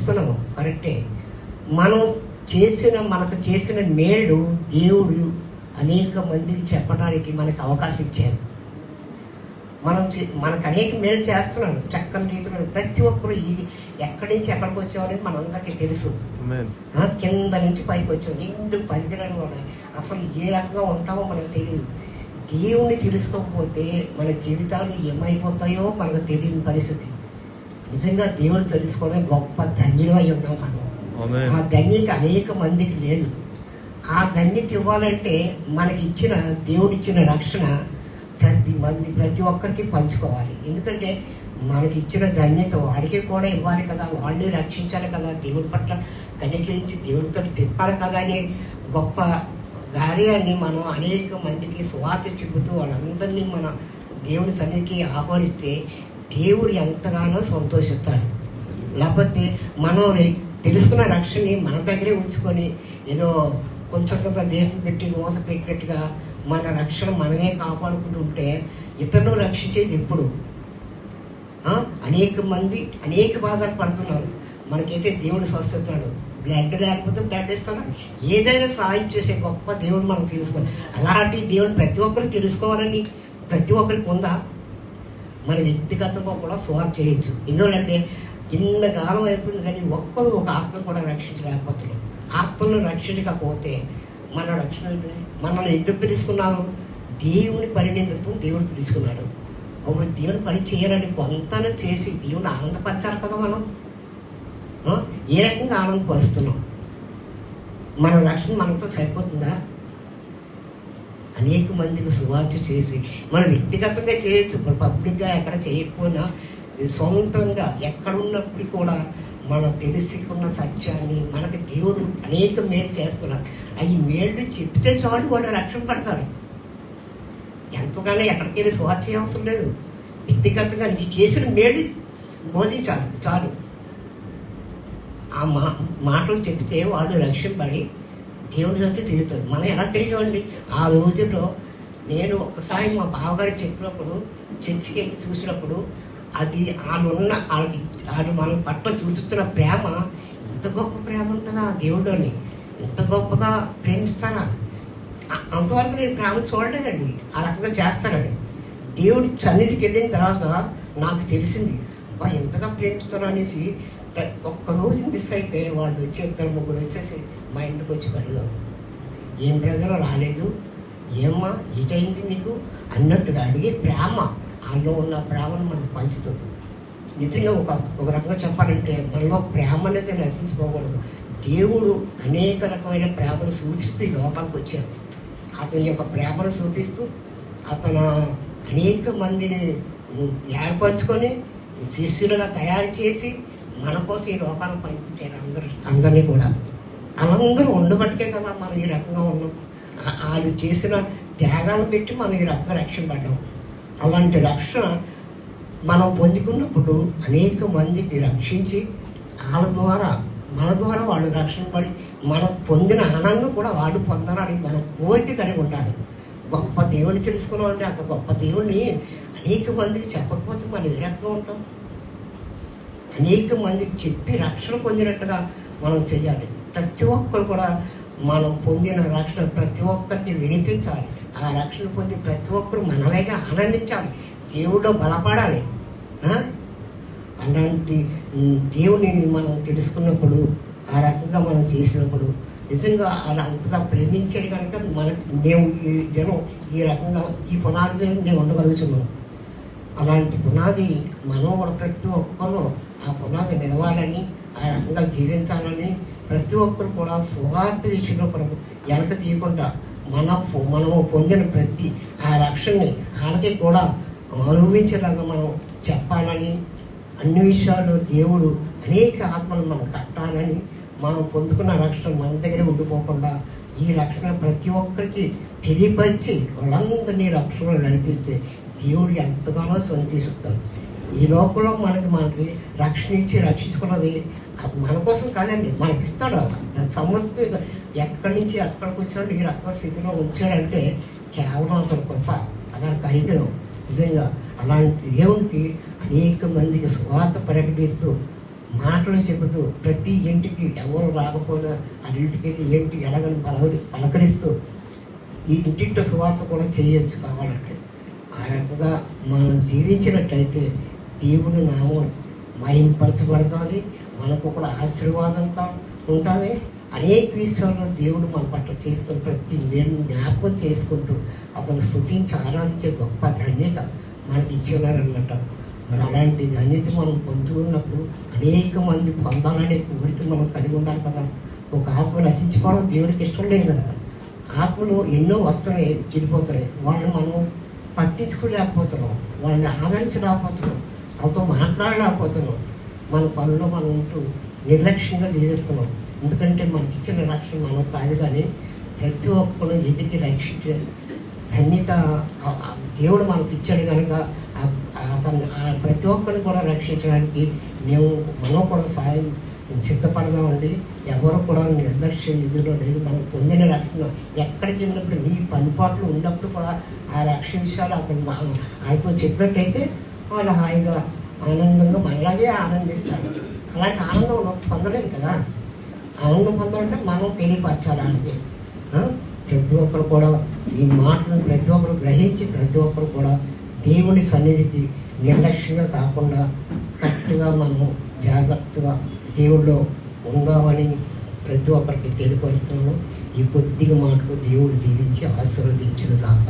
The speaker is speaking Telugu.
చేస్తున్నాము కరెక్టే. మనకు చేసిన మేలు దేవుడు అనేక మందికి చెప్పడానికి మనకు అవకాశం ఇచ్చారు. మనకు అనేక మేలు చేస్తున్నాడు చక్కని రీతిలో. ప్రతి ఒక్కరు ఎక్కడి నుంచి ఎక్కడికి వచ్చాం అనేది మనందరికీ తెలుసు. కింద నుంచి పైకి వచ్చాం. ఎందుకు పనికిరాని వాళ్ళు అసలు ఏ రకంగా ఉంటామో మనకు తెలియదు. దేవుణ్ణి తెలుసుకోకపోతే మన జీవితాలు ఏమైపోతాయో మనకు తెలియని పరిస్థితి. నిజంగా దేవుడు తెలుసుకోవడం గొప్ప ధన్యులై ఉన్నాం మనం. ఆ ధన్యత అనేక మందికి లేదు. ఆ ధన్యత ఇవ్వాలంటే దేవుడిచ్చిన రక్షణ ప్రతి ఒక్కరికి పంచుకోవాలి. ఎందుకంటే మనకిచ్చిన ధన్యత వాడికి కూడా ఇవ్వాలి కదా, వాడిని రక్షించాలి కదా, దేవుడి పట్ల కనికరించి దేవుడితో తిప్పాలి కదా అనే గొప్ప కార్యాన్ని మనం అనేక మందికి సువార్త చెబుతూ వాళ్ళందరినీ మన దేవుడి సన్నిధికి ఆహ్వానిస్తే దేవుడు ఎంతగానో సంతోషిస్తాడు. లేకపోతే మనం తెలుసుకున్న రక్షణని మన దగ్గరే ఉంచుకొని ఏదో కొంచెం కొంత దేశం పెట్టి మోస పెట్టినట్టుగా మన రక్షణ మనమే కాపాడుకుంటూ ఉంటే ఇతరులు రక్షించేది ఎప్పుడు? అనేక మంది అనేక బాధలు పడుతున్నారు. మనకైతే దేవుడు స్వస్థిస్తాడు. బ్లడ్ లేకపోతే బ్లడ్ ఇస్తాడు. ఏదైనా సహాయం చేసే గొప్ప దేవుడు మనం తెలుసుకోవాలి. అలాంటి దేవుడు ప్రతి ఒక్కరు తెలుసుకోవాలని ప్రతి ఒక్కరికి ఉందా? మన వ్యక్తిగతంగా కూడా సువార్త చేయొచ్చు. ఎందుకంటే ఇంతకాలం అవుతుంది కానీ ఒక్కరు ఒక ఆత్మ కూడా రక్షించలేకపోతున్నారు. ఆత్మను రక్షించకపోతే మన రక్షణ మనల్ని ఎందుకు పిలుచుకున్నారు? దేవుని పని నిమిత్తం దేవుడు పిలుచుకున్నాడు. అప్పుడు దేవుని పని చేయాలని కొంతనే చేసి దేవుని ఆనందపరచాలి కదా. మనం ఏ రకంగా ఆనందపరుస్తున్నాం? మన రక్షణ మనతో సరిపోతుందా? అనేక మందికి సువార్త చేసి మనం వ్యక్తిగతంగా చేయొచ్చు. పబ్లిక్గా ఎక్కడ చేయకపోయినా సొంతంగా ఎక్కడున్నప్పుడు కూడా మనం తెలుసుకున్న సత్యాన్ని మనకి దేవుడు అనేక మేలు చేస్తున్నారు. అవి మేలు చెప్తే చాలు కూడా రక్షణ పడతారు. ఎంతగానో ఎక్కడికి వెళ్ళి సువార్త చేయవసరం లేదు. వ్యక్తిగతంగా నీకు చేసిన మేలు బోధించాలి చాలు. ఆ మాటలు చెప్తే వాడు రక్షణ పడి దేవుడి దగ్గర తిరుగుతాడు. మనం ఎలా తిరిగామండి? ఆ రోజుల్లో నేను ఒకసారి మా బావగారు చెప్పినప్పుడు చర్చికి వెళ్ళి చూసినప్పుడు అది వాళ్ళు మన పట్ల చూపిస్తున్న ప్రేమ ఇంత గొప్ప ప్రేమ ఉంటుందా దేవుడిని? ఇంత గొప్పగా ప్రేమిస్తారా? అంతవరకు నేను ప్రేమ చూడలేదండి. ఆ రకంగా చేస్తానండి. దేవుడి సన్నిధికి వెళ్ళిన తర్వాత నాకు తెలిసింది ఎంతగా ప్రేమిస్తారో అనేసి. ఒక్కరోజు మిస్ అయితే వాళ్ళు వచ్చి 2-3 వచ్చేసి మా ఇంటికి వచ్చి అడిగారు, ఏం బ్రదర్ రాలేదు, ఏమ్మా ఇటైంది నీకు అన్నట్టుగా అడిగే ప్రేమ. అందులో ఉన్న ప్రేమను మనం పంచుతుంది. నిజంగా ఒక రకంగా చెప్పాలంటే మనలో ప్రేమ అనేది నశించుకోకూడదు. దేవుడు అనేక రకమైన ప్రేమను సూచిస్తూ ఈ లోకానికి వచ్చాడు. అతని యొక్క ప్రేమను చూపిస్తూ అతను అనేక మందిని ఏర్పరచుకొని శిష్యులుగా తయారు చేసి మన కోసం ఈ లోకాలను పంపించారు అందరినీ కూడా. వాళ్ళందరూ ఉండబట్టే కదా మనం ఈ రకంగా ఉన్నాం. వాళ్ళు చేసిన త్యాగాలు పెట్టి మనం ఈ రకంగా రక్షణ పడ్డాం. అలాంటి రక్షణ మనం పొందుకున్నప్పుడు అనేక మందికి రక్షించి మన ద్వారా వాళ్ళు రక్షణ పడి మనం పొందిన ఆనందం కూడా వాళ్ళు పొందాలని మనం కోరిక కలిగి ఉండాలి. గొప్ప దేవుడిని తెలుసుకున్నాం అంటే అంత గొప్ప దేవుడిని అనేక మందికి చెప్పకపోతే మనం ఏ రకంగా ఉంటాం? అనేక మందికి చెప్పి రక్షణ పొందినట్టుగా మనం చెయ్యాలి. ప్రతి ఒక్కరు కూడా మనం పొందిన రక్షణ ప్రతి ఒక్కరికి వినిపించాలి. ఆ రక్షణ పొంది ప్రతి ఒక్కరు మనలాగా ఆనందించాలి, దేవుడిలో బలపడాలి. అలాంటి దేవుని మనం తెలుసుకున్నప్పుడు ఆ రకంగా మనం చేసినప్పుడు నిజంగా అలా అంతగా ప్రేమించేది కనుక మేము ఈ రకంగా ఈ పునాది మీద మేము ఉండగలుగుతున్నాం. అలాంటి పునాది మనం కూడా ప్రతి ఒక్కరు ఆ పునాది నిలవాలని, ఆ రకంగా జీవించాలని ప్రతి ఒక్కరు కూడా సువార్త విషయంలో వెనక తీయకుండా మనము పొందిన ప్రతి ఆ రక్షణని వాళ్ళకి కూడా అనుభవించేలాగా మనం చెప్పాలని, అన్ని విషయాలు దేవుడు అనేక ఆత్మలు మనం కట్టాలని, మనం పొందుకున్న రక్షణ మన దగ్గరే ఉండిపోకుండా ఈ రక్షణ ప్రతి ఒక్కరికి తెలియపరిచి వాళ్ళందరినీ రక్షణలో నడిపిస్తే దేవుడు ఎంతగానో సంతోషిస్తాడు. ఈ లోకంలో మనకి రక్షణ ఇచ్చి రక్షించుకున్నది అది మన కోసం కాదండి, మనకి ఇస్తాడు. సమస్త ఎక్కడి నుంచి ఎక్కడికి వచ్చాడు ఈ రకం స్థితిలో ఉంచాడంటే కేవలం అతను గొప్ప, అతను కనికరం. నిజంగా అలాంటి దేవునికి అనేక మందికి సువార్త ప్రకటిస్తూ మాటలు చెబుతూ ప్రతి ఇంటికి ఎవరు రాకపోయినా అన్నింటికి ఏంటి ఎలాగని పలకరిస్తూ ఈ ఇంటింటి సువార్త కూడా చేయొచ్చు కావాలంటే. ఆ రకంగా మనం జీవించినట్లయితే దేవుడి నామం మహింపరచబడుతుంది, మనకు కూడా ఆశీర్వాదంగా ఉంటుంది. అనేక విషయాల్లో దేవుడు మన పట్ల చేస్తున్న ప్రతి నేను జ్ఞాపకం చేసుకుంటూ అతను స్తుతించి ఆరాధించే గొప్ప ధన్యత మనకి ఇచ్చేవారన్నమాట. మరి అలాంటి ధన్యత మనం పొందుకున్నప్పుడు అనేక మంది పొందాలనే కోరిక మనం కలిగి ఉండాలి కదా. ఒక ఆత్మ నశించుకోవడం దేవుడికి ఇష్టం లేదు కదా. ఆత్మలు ఎన్నో వస్తున్నాయి, చెడిపోతున్నాయి, వాళ్ళని మనం పట్టించుకోలేకపోతున్నాం, వాళ్ళని ఆదరించలేకపోతున్నాం, వాళ్ళతో మాట్లాడలేకపోతున్నాం. మన పనుల్లో మనం ఉంటూ నిర్లక్ష్యంగా జీవిస్తున్నాం. ఎందుకంటే మనకి ఇచ్చిన రక్షణ మనం కాదు, కానీ ప్రతి ఒక్కరు ఎదిగి రక్షించే ధన్యత దేవుడు మనకి ఇచ్చాడు కనుక అతను ప్రతి ఒక్కరిని కూడా రక్షించడానికి మనం కూడా సాయం సిద్ధపడదామండి. ఎవరు కూడా నిర్లక్ష్యం ఇదిలో లేదు. మనం పొందిన రక్షణ ఎక్కడికి వెళ్ళినప్పుడు నీ పనిపాట్లు ఉన్నప్పుడు కూడా ఆ రక్షణ విషయాలు అతను ఆయనతో చెప్పినట్టయితే వాళ్ళు హాయిగా ఆనందంగా మనలాగే ఆనందిస్తారు. అలాంటి ఆనందం పొందలేదు కదా. ఆనందం పొందాలంటే మనం తెలియపరచాలి ఆయనకి. ప్రతి ఒక్కరు కూడా ఈ మాటలను ప్రతి ఒక్కరు గ్రహించి ప్రతి ఒక్కరు కూడా దేవుని సన్నిధికి నిర్లక్ష్యంగా కాకుండా కరెక్ట్గా మనం జాగ్రత్తగా దేవుడిలో ఉందామని ప్రతి ఒక్కరికి తెలియపరుస్తున్నాము. ఈ కొద్దిగా మాటకు దేవుడు దీవించి ఆశీర్వదించును గాక.